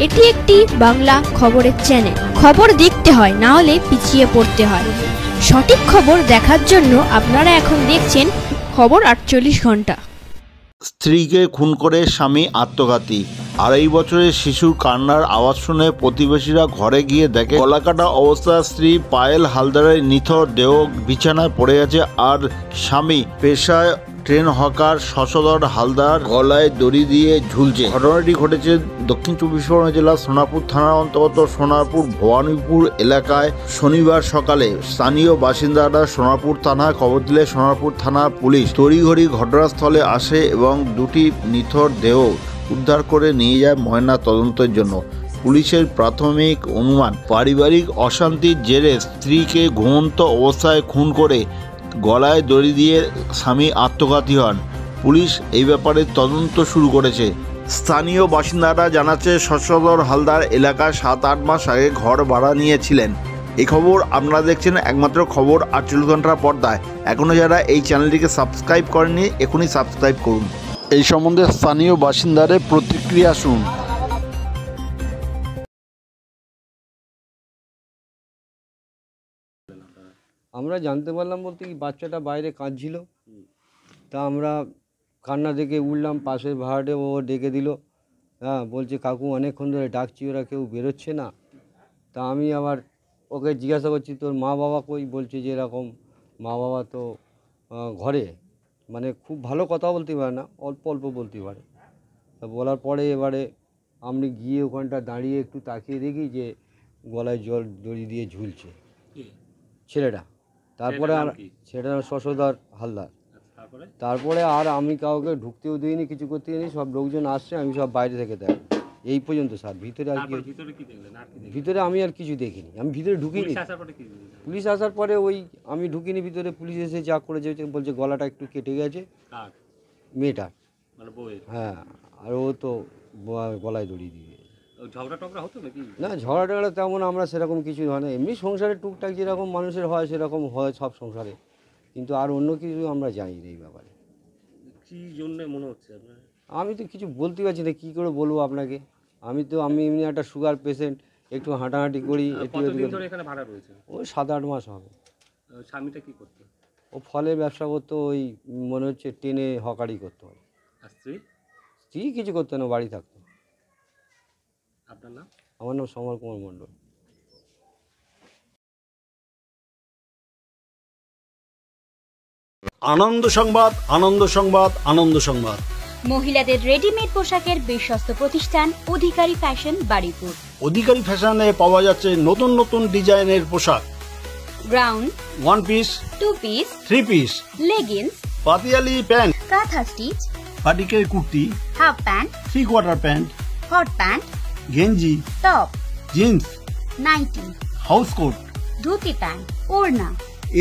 এটি একটি বাংলা খবরের চ্যানেল। খবর দেখতে হয়, না হলে পিছিয়ে পড়তে হয়। সঠিক খবর দেখার জন্য আপনারা এখন দেখছেন খবর 48 ঘন্টা। স্ত্রীকে খুন করে স্বামী আত্মঘাতী। 2.5 বছরের শিশুর কান্নার আওয়াজ শুনে প্রতিবেশীরা ঘরে গিয়ে দেখে গলাকাটা অবস্থায় স্ত্রী পায়েল হালদারের নিথর দেহ বিছানায় পড়ে আছে, আর স্বামী পেশায় ট্রেন হকার শশধর হালদার গলায় দড়ি দিয়ে ঝুলছে। ঘটনাটি ঘটেছে দক্ষিণ 24 পরগনা জেলার সোনারপুর থানার অন্তর্গত সোনারপুর ভবানীপুর এলাকায় শনিবার সকালে। স্থানীয় বাসিন্দারা সোনারপুর থানায় খবর দিলে সোনারপুর থানার পুলিশ তড়িঘড়ি ঘটনাস্থলে আসে এবং দুটি নিথর দেহ উদ্ধার করে নিয়ে যায় ময়না তদন্তের জন্য। পুলিশের প্রাথমিক অনুমান, পারিবারিক অশান্তির জেরে স্ত্রীকে ঘুমন্ত অবস্থায় খুন করে গলায় দড়ি দিয়ে স্বামী আত্মঘাতী হন। পুলিশ এই ব্যাপারে তদন্ত শুরু করেছে। স্থানীয় বাসিন্দারা জানাচ্ছে, শশধর হালদার এলাকায় 7-8 মাস আগে ঘর ভাড়া নিয়েছিলেন। এই খবর আপনারা দেখছেন একমাত্র খবর 48 ঘন্টার পর্দায়। এখনও যারা এই চ্যানেলটিকে সাবস্ক্রাইব করেননি, এখনই সাবস্ক্রাইব করুন। এই সম্বন্ধে স্থানীয় বাসিন্দাদের প্রতিক্রিয়া শুনুন। আমরা জানতে পারলাম বলতে কি, বাচ্চাটা বাইরে কাঁদছিল, তা আমরা কান্না দেখে উঠলাম, পাশের ভাড়াটে ও ডেকে দিল। হ্যাঁ, বলছে কাকু অনেকক্ষণ ধরে ডাকছি, ওরা কেউ বেরোচ্ছে না। তা আমি আবার ওকে জিজ্ঞাসা করছি, তোর মা বাবা কই? বলছে যে এরকম মা বাবা তো ঘরে, মানে খুব ভালো কথা বলতে পারে না, অল্প অল্প বলতে পারে। তা বলার পরে এবারে আমি গিয়ে ওখানটা দাঁড়িয়ে একটু তাকিয়ে দেখি যে গলায় জল দড়ি দিয়ে ঝুলছে ছেলেটা। তারপরে সেটা শশধর হালদার। তারপরে আর আমি কাউকে ঢুকতেও দিইনি, কিছু করতে দিইনি, সব লোকজন আসছে, আমি সব বাইরে থেকে দেখ এই পর্যন্ত স্যার। ভিতরে আর কি, ভিতরে আমি আর কিছু দেখিনি, আমি ভিতরে ঢুকিনি। পুলিশ আসার পরে ওই আমি ঢুকিনি ভিতরে, পুলিশ এসে যা করে যেতে বলছে গলাটা একটু কেটে গেছে মেয়েটার। হ্যাঁ, আর ও তো গলায় দড়ি দিয়ে। না, ঝগড়া টগড়া তেমন আমরা সেরকম কিছু হয় না, এমনি সংসারে টুকটাক যেরকম মানুষের হয় সেরকম হয় সব সংসারে, কিন্তু আর অন্য কিছু আমরা জানি না এই ব্যাপারে। কি জন্য মনে হচ্ছে আপনার? আমি তো কিছু বলতে পারছি না, কী করে বলবো আপনাকে। আমি এমনি একটা সুগার পেশেন্ট, একটু হাঁটাহাঁটি করি। কতদিন ধরে এখানে ভাড়া রয়েছে? ওই 7-8 মাস হবে। স্বামীটা কি করতো? ও ফলের ব্যবসা করতো, ওই মনে হচ্ছে ট্রেনে হকারি করতে হয়। আর স্ত্রী? স্ত্রী কিছু করতো না, বাড়ি থাকতো। আপনার নাম? আমার নাম সমর কুমার মণ্ডল। আনন্দ সংবাদ, আনন্দ সংবাদ, আনন্দ সংবাদ। মহিলাদের রেডিমেড পোশাকের বিশ্বস্ত প্রতিষ্ঠান অধিকারী ফ্যাশন বারুইপুর। অধিকারী ফ্যাশনে পাওয়া যাচ্ছে নতুন নতুন ডিজাইনের পোশাক, গ্রাউন্ড, 1 পিস, 2 পিস, 3 পিস, লেগিংস, পাতিয়ালি প্যান্ট, কাঁথা স্টিচ, পাটিকের kurti, half pant, 3 quarter pant, hot pant, গেঞ্জি, top, jeans, nightie, house coat, dhoti pant, ওড়না।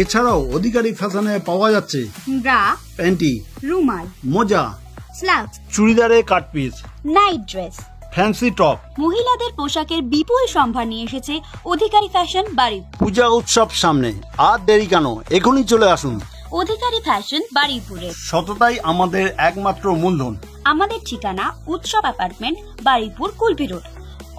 এছাড়াও অধিকারী ফ্যাশনে পাওয়া যাচ্ছে ব্রা, প্যান্টি, রুমাল, মোজা, স্লাক্স, চুড়িদারের cut piece, night dress, fancy top. মহিলাদের পোশাকের বিপুল সম্ভার নিয়ে এসেছে অধিকারী ফ্যাশন বারুইপুর। পূজা উৎসব সামনে, আর দেরি কেন, এখনই চলে আসুন। অধিকারী ফ্যাশন বারুইপুরে। সততাই আমাদের একমাত্র মূলধন। আমাদের ঠিকানা উৎসব অ্যাপার্টমেন্ট, বারুইপুর, কুলপি রোড,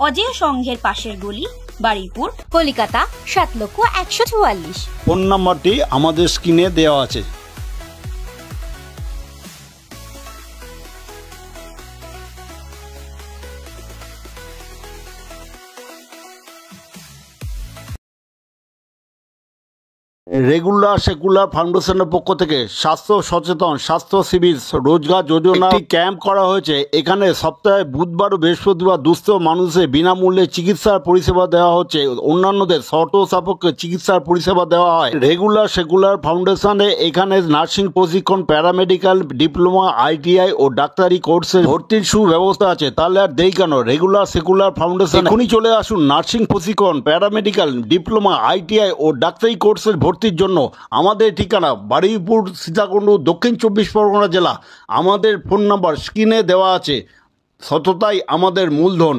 অজেয় সংঘের পাশের গলি, বারুইপুর, কলকাতা 7,144। ফোন নাম্বারটি আমাদের স্ক্রিনে দেওয়া আছে। রেগুলার সেকুলার ফাউন্ডেশনের পক্ষ থেকে স্বাস্থ্য সচেতন স্বাস্থ্য শিবির রোজগার যোজনা ক্যাম্প করা হয়েছে। এখানে সপ্তাহে বুধবার ও বৃহস্পতিবার দুস্থ মানুষের বিনামূল্যে চিকিৎসার পরিষেবা দেওয়া হচ্ছে। অন্যান্যদের শর্ত সাপেক্ষে চিকিৎসার পরিষেবা দেওয়া হয়। রেগুলার সেকুলার ফাউন্ডেশনে এখানে নার্সিং প্রশিক্ষণ, প্যারামেডিক্যাল ডিপ্লোমা, ITI ও ডাক্তারি কোর্সের ভর্তির সুব্যবস্থা আছে। তাহলে আর দেরি কেন, রেগুলার সেকুলার ফাউন্ডেশন এখনই চলে আসুন। নার্সিং প্রশিক্ষণ, প্যারামেডিক্যাল ডিপ্লোমা, ITI ও ডাক্তারি কোর্সের ভর্তির জন্য আমাদের ঠিকানা বারুইপুর, সীতাকুণ্ড, দক্ষিণ 24 পরগনা জেলা। আমাদের ফোন নাম্বার স্ক্রিনে দেওয়া আছে। সততাই আমাদের মূলধন।